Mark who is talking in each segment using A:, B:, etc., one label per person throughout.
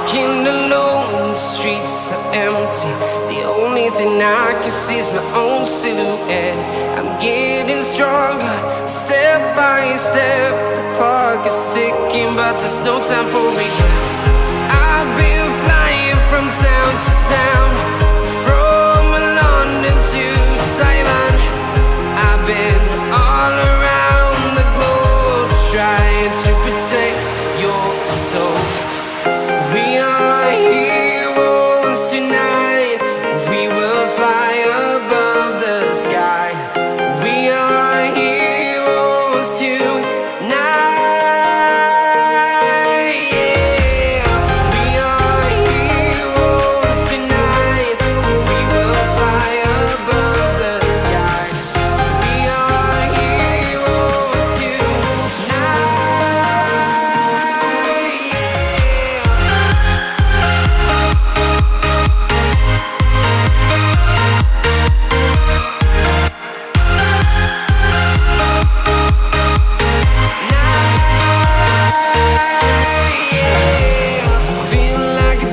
A: walking alone, the streets are empty. The only thing I can see is my own silhouette. I'm getting stronger, step by step. The clock is ticking, but there's no time for regrets. I've been flying from town to town, from London to Taiwan. I've been all around the globe, trying to protect your soul. We are heroes tonight. We will fly above the sky. We are heroes tonight. Yeah. We are heroes tonight. We will fly above the sky. We are heroes tonight. Feel like a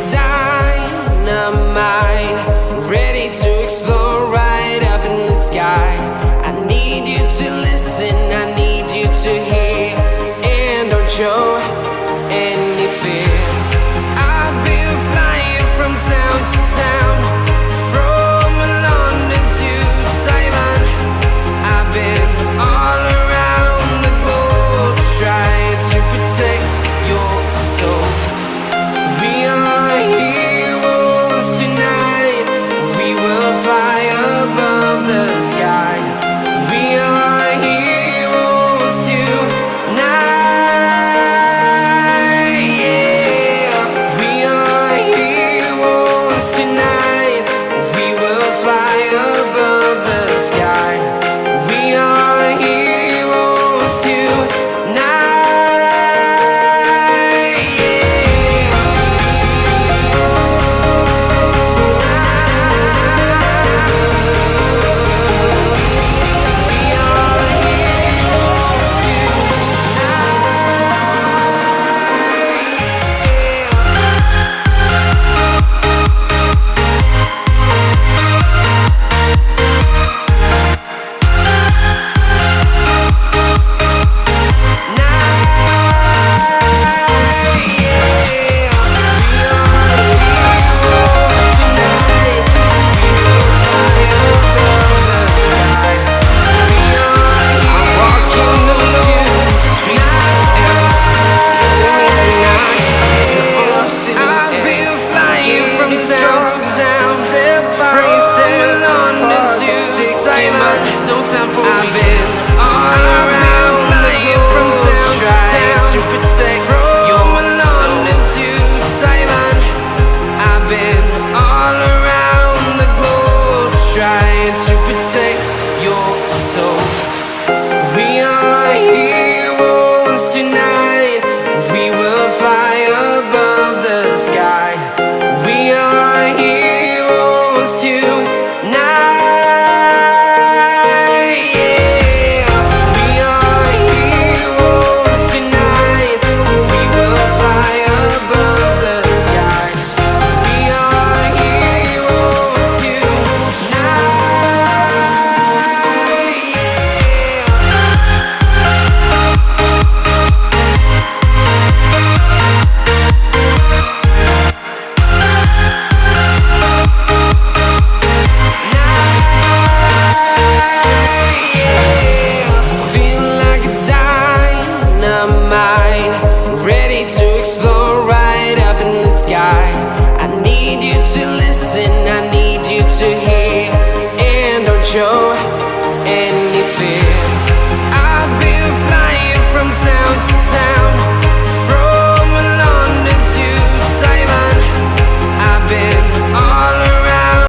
A: dynamite, ready to explode right up in the sky. I need you to listen, I need you to hear, and don't show any fear. I've been flying from town to town, from London to Taiwan. I've been all around the globe, trying to protect your soul. We are heroes tonight. We will fly above the sky. We are heroes tonight. Yeah. We are heroes tonight. We will fly above the sky. We are heroes tonight. There's no time for I've been all around flying from town to town to protect from London to Taiwan. I've been all around the globe, trying to protect your soul. We are heroes tonight. We will fly above the sky. We are heroes tonight. Ready to explode right up in the sky. I need you to listen, I need you to hear, and don't show any fear.